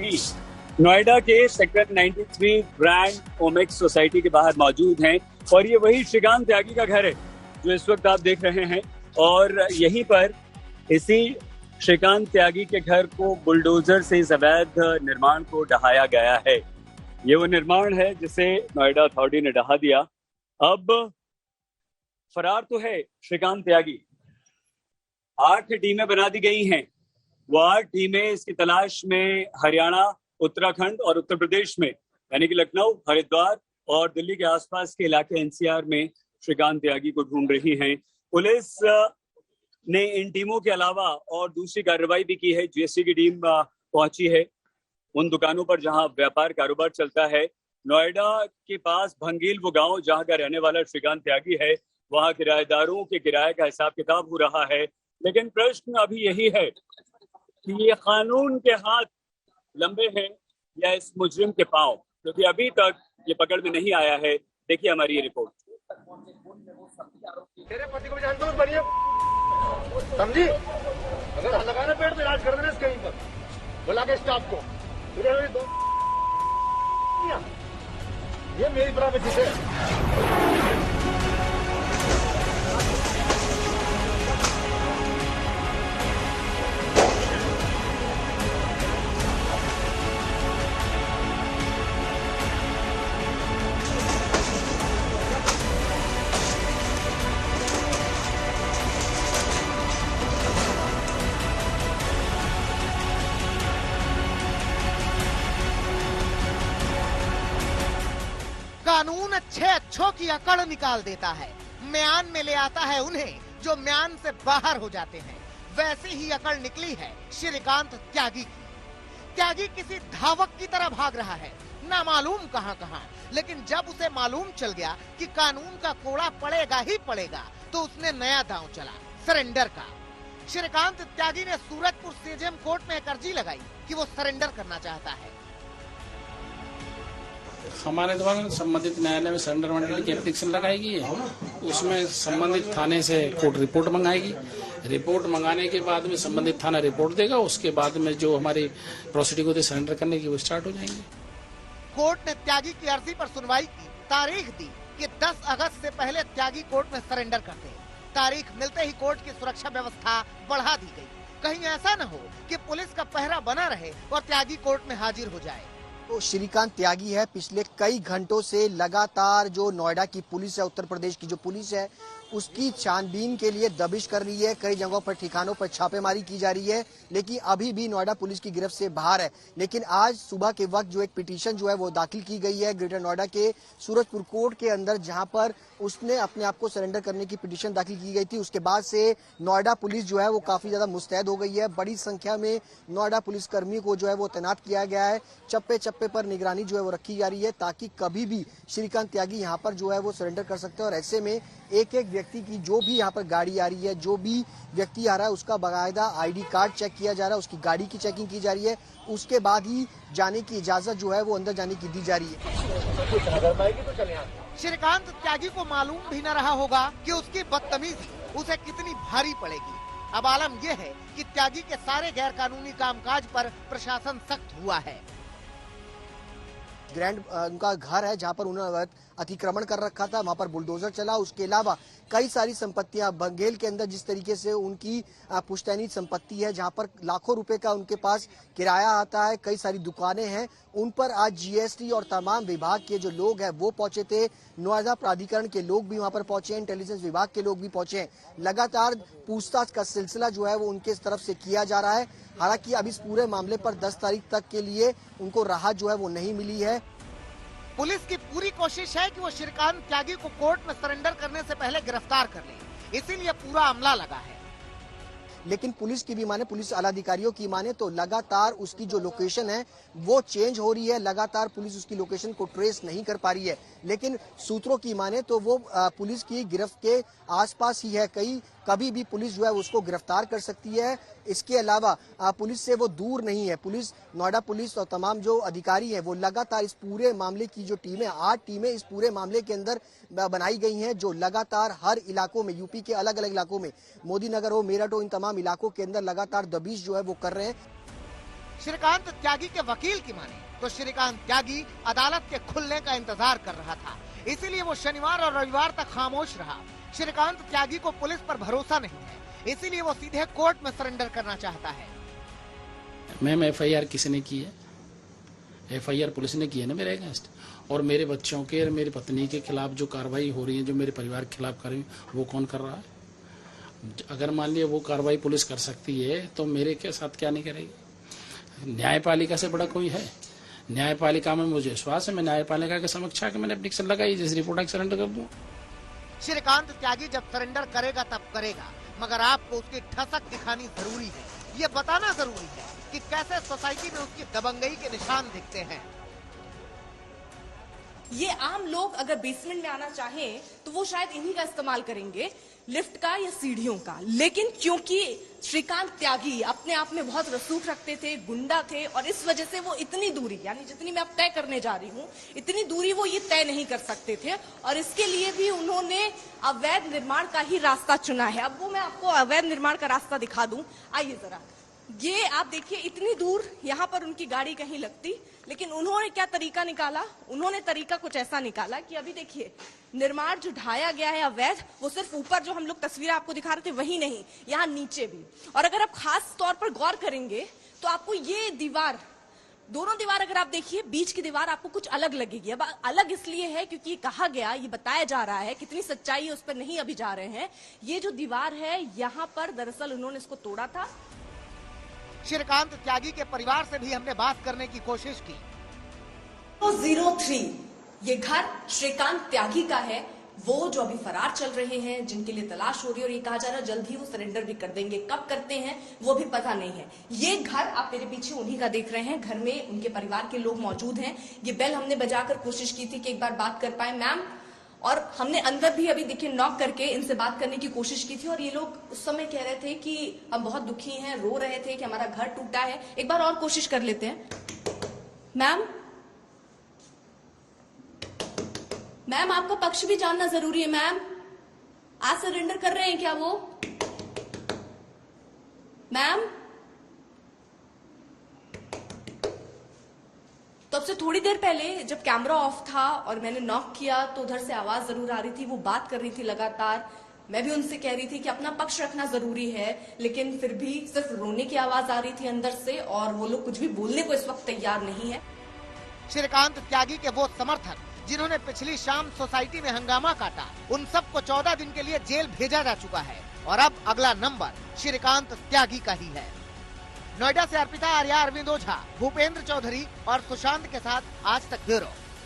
यही नोएडा के sector 93 grand Omaxe society के बाहर मौजूद हैं और ये वही श्रीकांत त्यागी का घर है जो इस वक्त आप देख रहे हैं। और यहीं पर इसी श्रीकांत त्यागी के घर को बुलडोजर से इस अवैध निर्माण को ढहाया गया है। ये वो निर्माण है जिसे नोएडा अथॉरिटी ने ढहा दिया। अब फरार तो है श्रीकांत त्यागी, 8 टीमें बना दी गई हैं। वो 8 टीमें इसकी तलाश में हरियाणा, उत्तराखंड और उत्तर प्रदेश में यानी कि लखनऊ, हरिद्वार और दिल्ली के आसपास के इलाके एनसीआर में श्रीकांत त्यागी को ढूंढ रही हैं। पुलिस ने इन टीमों के अलावा और दूसरी कार्रवाई भी की है। जीएसटी की टीम पहुंची है उन दुकानों पर जहां व्यापार कारोबार चलता है। नोएडा के पास भंगील वो गांव जहां का रहने वाला श्रीकांत त्यागी है, वहां किराएदारों के किराए का हिसाब किताब हो रहा है। लेकिन प्रश्न अभी यही है कि ये कानून के हाथ लंबे हैं या इस मुजरिम के पांव, क्योंकि अभी तक ये पकड़ में नहीं आया है। देखिए हमारी ये रिपोर्ट। तेरे पति को भी जानते हो, बढ़िया समझी। अगर लगाना पेड़ पे इलाज कर देना कहीं पर बुला के स्टाफ को। ये मेरी प्राइवेसी है। कानून अच्छों की अकड़ निकाल देता है, म्यान में ले आता है उन्हें जो म्यान से बाहर हो जाते हैं। वैसे ही अकड़ निकली है श्रीकांत त्यागी की। त्यागी किसी धावक की तरह भाग रहा है, ना मालूम कहां कहां। लेकिन जब उसे मालूम चल गया कि कानून का कोड़ा पड़ेगा ही पड़ेगा, तो उसने नया दांव चला, सरेंडर का। श्रीकांत त्यागी ने सूरजपुर सीजेएम कोर्ट में एक अर्जी लगाई कि वो सरेंडर करना चाहता है। हमारे द्वारा संबंधित न्यायालय में सरेंडर मंडली की एप्लीकेशन लगाई गई है। उसमें संबंधित थाने से कोर्ट रिपोर्ट मंगाएगी। रिपोर्ट मंगाने के बाद में संबंधित थाना रिपोर्ट देगा। उसके बाद में जो हमारी प्रोसीडिंग होती है सरेंडर करने की, वो स्टार्ट हो जाएंगे। कोर्ट ने त्यागी की अर्जी पर सुनवाई की, तारीख दी कि 10 अगस्त से पहले त्यागी कोर्ट में सरेंडर कर दे। तारीख मिलते ही कोर्ट की सुरक्षा व्यवस्था बढ़ा दी गई। कहीं ऐसा न हो कि पुलिस का पहरा बना रहे और त्यागी कोर्ट में हाजिर हो जाए। तो श्रीकांत त्यागी है, पिछले कई घंटों से लगातार जो नोएडा की पुलिस है, उत्तर प्रदेश की जो पुलिस है, उसकी छानबीन के लिए दबिश कर रही है। कई जगहों पर ठिकानों पर छापेमारी की जा रही है, लेकिन अभी भी नोएडा पुलिस की गिरफ्त से बाहर है। लेकिन आज सुबह के वक्त जो एक पिटीशन जो है वो दाखिल की गई है ग्रेटर नोएडा के सूरजपुर कोर्ट के अंदर, जहां पर उसने अपने आप को सरेंडर करने की पिटीशन दाखिल की गई थी। उसके बाद से नोएडा पुलिस जो है वो काफी ज्यादा मुस्तैद हो गई है। बड़ी संख्या में नोएडा पुलिस कर्मियों को जो है वो तैनात किया गया है। चप्पे चप्पे पर निगरानी जो है वो रखी जा रही है, ताकि कभी भी श्रीकांत त्यागी यहाँ पर जो है वो सरेंडर कर सकते हैं। और ऐसे में एक एक व्यक्ति की जो भी यहाँ पर गाड़ी आ रही है, जो भी व्यक्ति आ रहा है, उसका बाकायदा आईडी कार्ड चेक किया जा रहा है, उसकी गाड़ी की चेकिंग की जा रही है। उसके बाद ही जाने की इजाजत जो है वो अंदर जाने की दी जा रही है। श्रीकांत त्यागी को मालूम भी न रहा होगा कि उसकी बदतमीजी उसे कितनी भारी पड़ेगी। अब आलम यह है कि त्यागी के सारे गैर कानूनी कामकाज पर प्रशासन सख्त हुआ है। ग्रैंड उनका घर है जहां पर उन्होंने अतिक्रमण कर रखा था, वहां पर बुलडोजर चला। उसके अलावा कई सारी संपत्तियां बंगेल के अंदर जिस तरीके से उनकी पुश्तैनी संपत्ति है, जहां पर लाखों रुपए का उनके पास किराया आता है, कई सारी दुकानें हैं, उन पर आज जीएसटी और तमाम विभाग के जो लोग हैं वो पहुंचे थे। नोएडा प्राधिकरण के लोग भी वहां पर पहुंचे हैं, इंटेलिजेंस विभाग के लोग भी पहुंचे हैं। लगातार पूछताछ का सिलसिला जो है वो उनके तरफ से किया जा रहा है। हालांकि अब इस पूरे मामले पर 10 तारीख तक के लिए उनको राहत जो है वो नहीं मिली है। पुलिस की पूरी कोशिश है कि वो श्रीकांत त्यागी को कोर्ट में सरेंडर करने से पहले गिरफ्तार कर ले, इसीलिए पूरा अमला लगा है। लेकिन पुलिस की भी माने, पुलिस आलाधिकारियों की माने तो लगातार उसकी जो लोकेशन है वो चेंज हो रही है। लगातार पुलिस उसकी लोकेशन को ट्रेस नहीं कर पा रही है। लेकिन सूत्रों की माने तो वो पुलिस की गिरफ्त के आसपास ही है। कभी भी पुलिस जो है उसको गिरफ्तार कर सकती है। इसके अलावा पुलिस से वो दूर नहीं है। पुलिस, नोएडा पुलिस और तमाम जो अधिकारी हैं वो लगातार इस पूरे मामले की जो टीमें, 8 टीमें इस पूरे मामले के अंदर बनाई गई हैं, जो लगातार हर इलाकों में, यूपी के अलग अलग इलाकों में, मोदी नगर हो, मेरठ हो, इन तमाम इलाकों के अंदर लगातार दबिश जो है वो कर रहे हैं। श्रीकांत त्यागी के वकील की माने तो श्रीकांत त्यागी अदालत के खुलने का इंतजार कर रहा था, इसीलिए वो शनिवार और रविवार तक खामोश रहा। श्रीकांत त्यागी को पुलिस पर भरोसा नहीं है, इसीलिए वो सीधे कोर्ट में सरेंडर करना चाहता है। मैम FIR किसने की है? FIR पुलिस ने की है ना मेरे अगेंस्ट, और मेरे बच्चों के और मेरी पत्नी के खिलाफ जो कार्रवाई हो रही है, जो मेरे परिवार के खिलाफ कर रही है, वो कौन कर रहा है? अगर मान लिया वो कार्रवाई पुलिस कर सकती है तो मेरे के साथ क्या नहीं करेगी? न्यायपालिका से बड़ा कोई है? न्यायपालिका में मुझे विश्वास है, मैं न्यायपालिका के समक्ष आके मैंने एप्लीकेशन लगाई, जिस रिपोर्ट सरेंडर कर दूं। श्रीकांत त्यागी जब सरेंडर करेगा तब करेगा, मगर आपको उसकी ठसक दिखानी जरूरी है। ये बताना जरूरी है कि कैसे सोसाइटी में उसकी दबंगई के निशान दिखते हैं। ये आम लोग अगर बेसमेंट में आना चाहें तो वो शायद इन्हीं का इस्तेमाल करेंगे, लिफ्ट का या सीढ़ियों का। लेकिन क्योंकि श्रीकांत त्यागी अपने आप में बहुत रसूख रखते थे, गुंडा थे, और इस वजह से वो इतनी दूरी, यानी जितनी मैं अब तय करने जा रही हूँ, इतनी दूरी वो ये तय नहीं कर सकते थे, और इसके लिए भी उन्होंने अवैध निर्माण का ही रास्ता चुना है। अब वो मैं आपको अवैध निर्माण का रास्ता दिखा दूं, आइए जरा। ये आप देखिए, इतनी दूर यहाँ पर उनकी गाड़ी कहीं लगती, लेकिन उन्होंने क्या तरीका निकाला? उन्होंने तरीका कुछ ऐसा निकाला कि अभी देखिए, निर्माण जो ढाया गया है अवैध, वो सिर्फ ऊपर जो हम लोग तस्वीरें आपको दिखा रहे थे वही नहीं, यहाँ नीचे भी। और अगर आप खास तौर पर गौर करेंगे तो आपको ये दीवार, दोनों दीवार अगर आप देखिए, बीच की दीवार आपको कुछ अलग लगेगी। अब अलग इसलिए है क्योंकि कहा गया, ये बताया जा रहा है, कितनी सच्चाई है उस पर नहीं अभी जा रहे हैं। ये जो दीवार है यहाँ पर दरअसल उन्होंने इसको तोड़ा था। श्रीकांत त्यागी के परिवार से भी हमने बात करने की कोशिश की। 03 ये घर श्रीकांत त्यागी का है, वो जो अभी फरार चल रहे हैं, जिनके लिए तलाश हो रही है, और ये कहा जा रहा है जल्द ही वो सरेंडर भी कर देंगे। कब करते हैं वो भी पता नहीं है। ये घर आप मेरे पीछे उन्हीं का देख रहे हैं, घर में उनके परिवार के लोग मौजूद हैं। ये बेल हमने बजाकर कोशिश की थी कि एक बार बात कर पाए मैम, और हमने अंदर भी अभी देखिए नॉक करके इनसे बात करने की कोशिश की थी, और ये लोग उस समय कह रहे थे कि हम बहुत दुखी हैं, रो रहे थे कि हमारा घर टूटा है। एक बार और कोशिश कर लेते हैं। मैम आपका पक्ष भी जानना जरूरी है। मैम आज सरेंडर कर रहे हैं क्या वो? मैम तो अब से थोड़ी देर पहले जब कैमरा ऑफ था और मैंने नॉक किया तो उधर से आवाज जरूर आ रही थी, वो बात कर रही थी लगातार। मैं भी उनसे कह रही थी कि अपना पक्ष रखना जरूरी है, लेकिन फिर भी सिर्फ रोने की आवाज आ रही थी अंदर से, और वो लोग कुछ भी बोलने को इस वक्त तैयार नहीं है। श्रीकांत त्यागी के वो समर्थक जिन्होंने पिछली शाम सोसाइटी में हंगामा काटा, उन सबको 14 दिन के लिए जेल भेजा जा चुका है, और अब अगला नंबर श्रीकांत त्यागी का ही है। नोएडा से अर्पिता आर्या, अरविंद ओझा, भूपेंद्र चौधरी और सुशांत के साथ आज तक ब्यूरो।